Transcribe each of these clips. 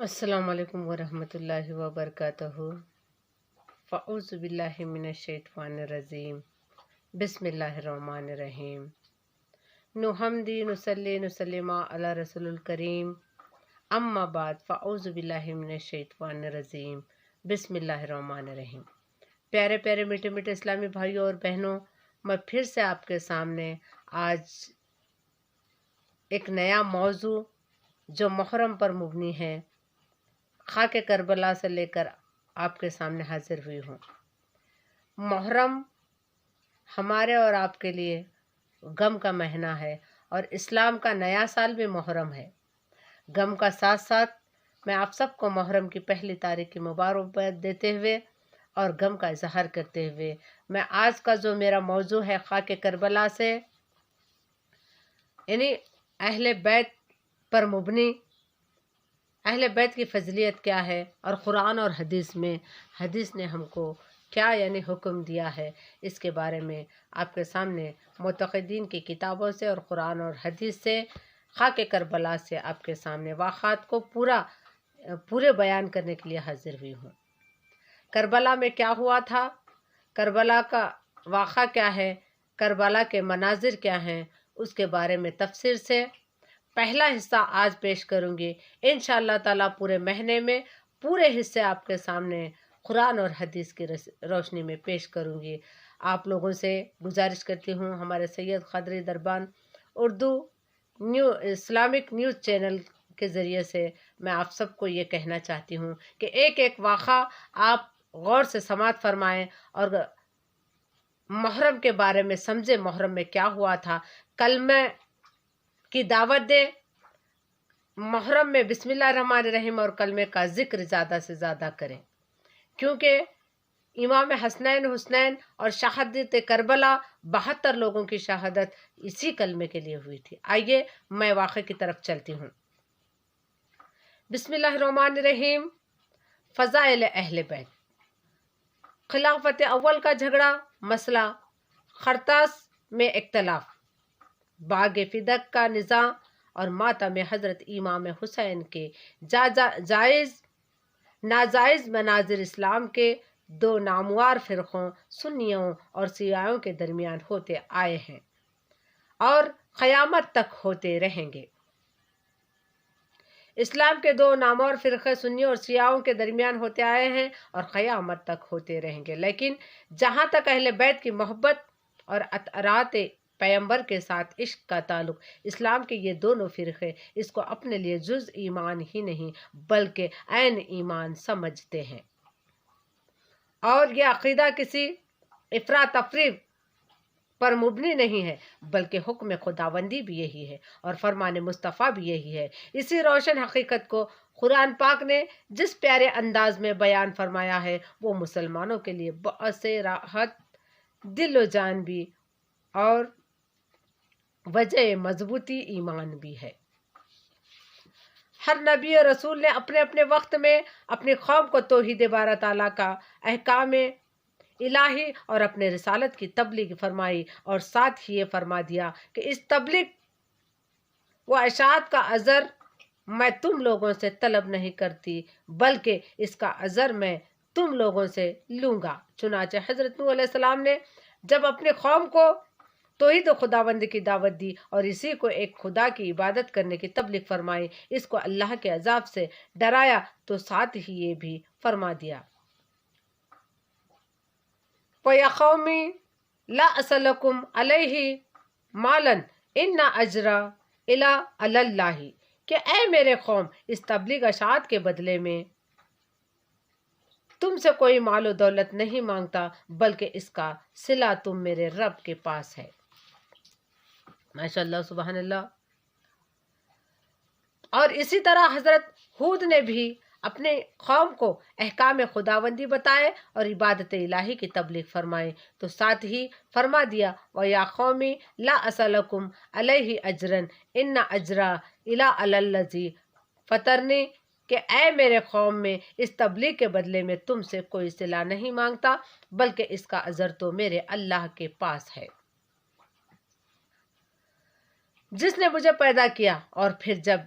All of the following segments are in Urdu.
السلام علیکم ورحمۃ اللہ وبرکاتہ۔ فاعوذ باللہ من الشیطان الرجیم، بسم اللہ الرحمن الرحیم۔ نحمدی نصلی نسلم علی رسول الکریم، اما بعد فاعوذ باللہ من الشیطان الرجیم، بسم اللہ الرحمن الرحیم۔ پیارے پیارے میٹھے میٹھے اسلامی بھائیوں اور بہنوں، میں پھر سے آپ کے سامنے آج ایک نیا موضوع جو محرم پر مبنی ہے، خاک کربلا سے لے کر آپ کے سامنے حاضر ہوئی ہوں۔ محرم ہمارے اور آپ کے لیے غم کا مہینہ ہے، اور اسلام کا نیا سال بھی محرم ہے۔ غم کا ساتھ ساتھ میں آپ سب کو محرم کی پہلی تاریخ کی مبارکباد دیتے ہوئے اور غم کا اظہار کرتے ہوئے، میں آج کا جو میرا موضوع ہے خاک کربلا سے، یعنی اہل بیت پر مبنی، اہل بیت کی فضیلت کیا ہے، اور قرآن اور حدیث نے ہم کو کیا حکم دیا ہے، اس کے بارے میں آپ کے سامنے معتقدین کی کتابوں سے اور قرآن اور حدیث سے، خاک کربلا سے آپ کے سامنے واقعات کو پورے بیان کرنے کے لیے حاضر ہوئی ہوں۔ کربلا میں کیا ہوا تھا، کربلا کا واقعہ کیا ہے، کربلا کے مناظر کیا ہیں، اس کے بارے میں تفصیل سے پہلا حصہ آج پیش کروں گی۔ انشاءاللہ تعالیٰ پورے مہینے میں پورے حصے آپ کے سامنے قرآن اور حدیث کی روشنی میں پیش کروں گی۔ آپ لوگوں سے گزارش کرتی ہوں، ہمارے سید قادری دربان اردو اسلامک نیوز چینل کے ذریعے سے میں آپ سب کو یہ کہنا چاہتی ہوں کہ ایک ایک واقعہ آپ غور سے سماعت فرمائیں اور محرم کے بارے میں سمجھیں، محرم میں کیا ہوا تھا، کلمہ کی دعوت دیں، محرم میں بسم اللہ الرحمن الرحیم اور کلمے کا ذکر زیادہ سے زیادہ کریں، کیونکہ امام حسنین اور شہادت کربلا 72 لوگوں کی شہادت اسی کلمے کے لیے ہوئی تھی۔ آئیے میں واقعے کی طرف چلتی ہوں۔ بسم اللہ الرحمن الرحیم۔ فضائل اہل بیت۔ خلافت اول کا جھگڑا، مسئلہ خرطاس میں اختلاف، باغ فدق کا نزاع اور ماتم حضرت امام حسین کے ناجائز مناظر اسلام کے دو نامور فرقوں سنیوں اور شیعوں کے درمیان ہوتے آئے ہیں اور قیامت تک ہوتے رہیں گے۔ اسلام کے دو نامور فرقے سنیوں اور شیعوں کے درمیان ہوتے آئے ہیں اور قیامت تک ہوتے رہیں گے، لیکن جہاں تک اہل بیت کی محبت اور اطاعت پیغمبر کے ساتھ عشق کا تعلق، اسلام کے یہ دونوں فرقے اس کو اپنے لیے جز ایمان ہی نہیں بلکہ عین ایمان سمجھتے ہیں، اور یہ عقیدہ کسی افراط تفریط پر مبنی نہیں ہے بلکہ حکم خداوندی بھی یہی ہے اور فرمان مصطفیٰ بھی یہی ہے۔ اسی روشن حقیقت کو قرآن پاک نے جس پیارے انداز میں بیان فرمایا ہے، وہ مسلمانوں کے لیے باعث راحت دل و جان بھی اور وجہ مضبوطی ایمان بھی ہے۔ ہر نبی اور رسول نے اپنے اپنے وقت میں اپنی قوم کو توحید باری تعالیٰ کا احکام الہی اور اپنے رسالت کی تبلیغ فرمائی، اور ساتھ ہی یہ فرما دیا کہ اس تبلیغ و اشاعت کا اجر میں تم لوگوں سے طلب نہیں کرتی بلکہ اس کا اجر میں تم لوگوں سے لوں گا۔ چنانچہ حضرت نوح علیہ السلام نے جب اپنی قوم کو توحید و خداوندی کی دعوت دی اور اسی کو ایک خدا کی عبادت کرنے کی تبلیغ فرمائی، اس کو اللہ کے عذاب سے ڈرایا، تو ساتھ ہی یہ بھی فرما دیا، وَيَا قَوْمِ لَا أَسْأَلُكُمْ عَلَيْهِ مَالًا إِنَّ أَجْرِيَ إِلَّا عَلَى اللَّهِ، کہ اے میرے قوم، اس تبلیغ اشاعت کے بدلے میں تم سے کوئی مال و دولت نہیں مانگتا بلکہ اس کا صلہ تم میرے رب کے پاس ہے۔ ماشاءاللہ، سبحان اللہ۔ اور اسی طرح حضرت ہود نے بھی اپنے قوم کو احکام خداوندی بتائے اور عبادت الہی کی تبلیغ فرمائے، تو ساتھ ہی فرما دیا، وَيَا قَوْمِ لَا أَسْأَلُكُمْ عَلَيْهِ أَجْرًا إِنَّ أَجْرِيَ إِلَّا عَلَى الَّذِي فَطَرَنِي، کہ اے میرے قوم میں اس تبلیغ کے بدلے میں تم سے کوئی صلہ نہیں مانگتا بلکہ اس کا اجر تو میرے اللہ کے پاس ہے، جس نے مجھے پیدا کیا۔ اور پھر جب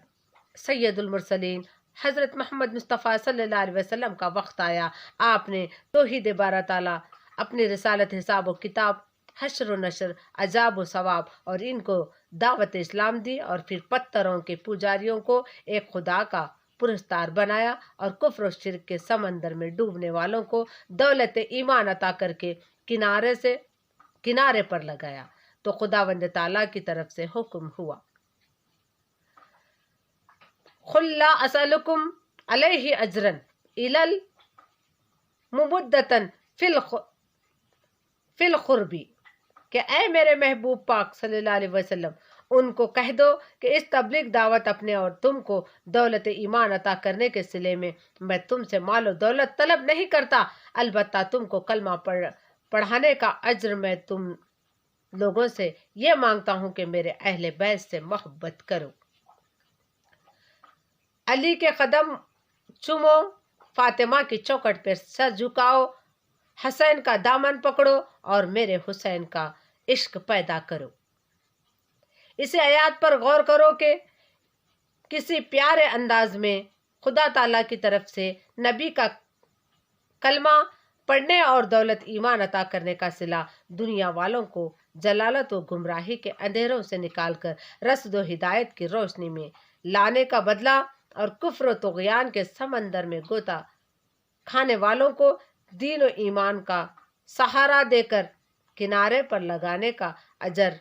سید المرسلین حضرت محمد مصطفیٰ صلی اللہ علیہ وسلم کا وقت آیا، آپ نے توحید بارہ تعالیٰ، اپنی رسالت، حساب و کتاب، حشر و نشر، عذاب و ثواب اور ان کو دعوت اسلام دی، اور پھر پتھروں کے پجاریوں کو ایک خدا کا پرستار بنایا، اور کفر و شرک کے سمندر میں ڈوبنے والوں کو دولت ایمان عطا کر کے کنارے پر لگایا، تو خداوند تعالیٰ کی طرف سے حکم ہوا، قل لا اسألکم علیہ اجرا الا مودۃ فی القرب، کہ اے میرے محبوب پاک صلی اللہ علیہ وسلم، ان کو کہہ دو کہ اس تبلیغ دعوت اپنے اور تم کو دولت ایمان عطا کرنے کے صلے میں میں تم سے مال و دولت طلب نہیں کرتا، البتہ تم کو کلمہ پڑھانے کا اجر میں تم لوگوں سے یہ مانگتا ہوں کہ میرے اہل بیت سے محبت کرو، علی کے قدم چومو، فاطمہ کی چوکھٹ پر سر جھکاؤ، حسین کا دامن پکڑو اور میرے حسین کا عشق پیدا کرو۔ اسی آیات پر غور کرو کہ کسی پیارے انداز میں خدا تعالیٰ کی طرف سے نبی کا کلمہ پڑھنے اور دولت ایمان عطا کرنے کا صلہ دنیا والوں کو جلالت و گمراہی کے اندھیروں سے نکال کر رشد و ہدایت کی روشنی میں لانے کا بدلہ، اور کفر و طغیان کے سمندر میں غوطہ کھانے والوں کو دین و ایمان کا سہارا دے کر کنارے پر لگانے کا اجر،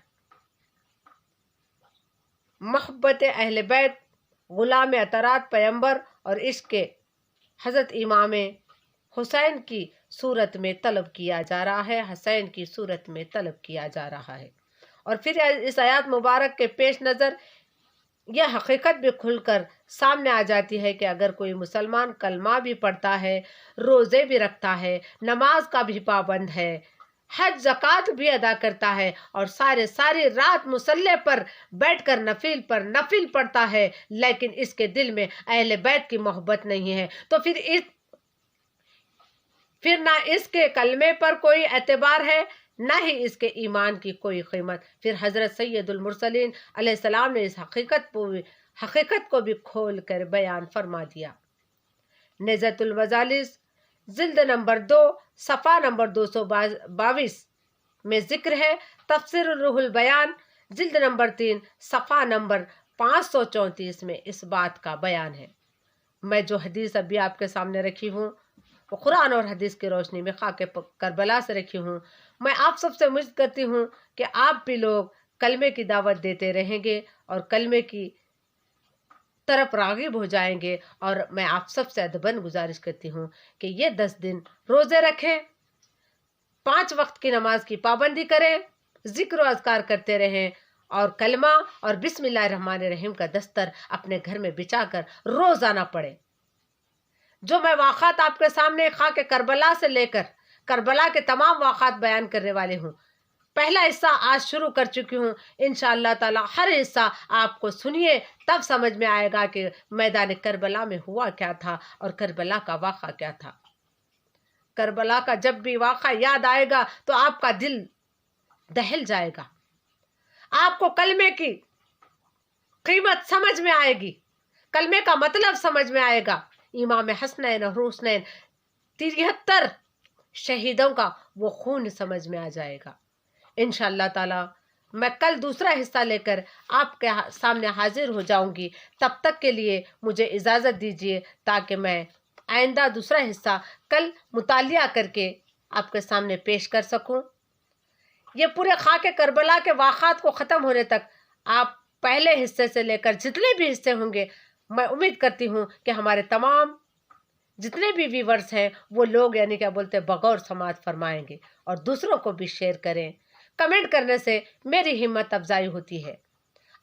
محبت اہل بیت، غلام اطاعت پیغمبر اور عشق حضرت امام حسین کی صورت میں طلب کیا جا رہا ہے، حسین کی صورت میں طلب کیا جا رہا ہے۔ اور پھر اس آیات مبارک کے پیش نظر یہ حقیقت بھی کھل کر سامنے آ جاتی ہے کہ اگر کوئی مسلمان کلمہ بھی پڑھتا ہے، روزے بھی رکھتا ہے، نماز کا بھی پابند ہے، حج زکوٰۃ بھی ادا کرتا ہے، اور ساری رات مصلی پر بیٹھ کر نفل پڑھتا ہے، لیکن اس کے دل میں اہل بیت کی محبت نہیں ہے، تو پھر نہ اس کے کلمے پر کوئی اعتبار ہے، نہ ہی اس کے ایمان کی کوئی قیمت۔ پھر حضرت سید المرسلین علیہ السلام نے اس حقیقت کو بھی کھول کر بیان فرما دیا۔ نزہۃ المجالس جلد نمبر 2 صفحہ نمبر 222 میں ذکر ہے، تفسیر الروح البیان جلد نمبر 3 صفحہ نمبر 534 میں اس بات کا بیان ہے۔ میں جو حدیث ابھی آپ کے سامنے رکھی ہوں وہ قرآن اور حدیث کی روشنی میں خاک کربلا سے رکھی ہوں۔ میں آپ سب سے امید کرتی ہوں کہ آپ بھی لوگ کلمے کی دعوت دیتے رہیں گے اور کلمے کی طرف راغب ہو جائیں گے، اور میں آپ سب سے ادباً گزارش کرتی ہوں کہ یہ 10 دن روزے رکھیں، 5 وقت کی نماز کی پابندی کریں، ذکر و اذکار کرتے رہیں، اور کلمہ اور بسم اللہ الرحمن الرحیم کا دستر اپنے گھر میں بچھا کر روزانہ پڑھیں۔ جو میں واقعات آپ کے سامنے خاک کربلا سے لے کر کربلا کے تمام واقعات بیان کرنے والے ہوں، پہلا حصہ آج شروع کر چکی ہوں، انشاءاللہ تعالی ہر حصہ آپ کو سنیے، تب سمجھ میں آئے گا کہ میدان کربلا میں ہوا کیا تھا اور کربلا کا واقعہ کیا تھا۔ کربلا کا جب بھی واقعہ یاد آئے گا تو آپ کا دل دہل جائے گا، آپ کو کلمے کی قیمت سمجھ میں آئے گی، کلمے کا مطلب سمجھ میں آئے گا، امام حسنین اور حسنین 73 شہیدوں کا وہ خون سمجھ میں آ جائے گا۔ انشاءاللہ تعالی میں کل دوسرا حصہ لے کر آپ کے سامنے حاضر ہو جاؤں گی، تب تک کے لیے مجھے اجازت دیجیے تاکہ میں آئندہ دوسرا حصہ کل مطالعہ کر کے آپ کے سامنے پیش کر سکوں۔ یہ پورے خاک کربلا کے واقعات کو ختم ہونے تک آپ پہلے حصے سے لے کر جتنے بھی حصے ہوں گے، میں امید کرتی ہوں کہ ہمارے تمام جتنے بھی ویورز ہیں وہ لوگ یعنی کیا بولتے بغور سماعت فرمائیں گے، اور دوسروں کو بھی شیئر کریں۔ کمنٹ کرنے سے میری ہمت افزائی ہوتی ہے۔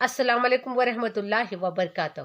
السلام علیکم ورحمۃ اللہ وبرکاتہ۔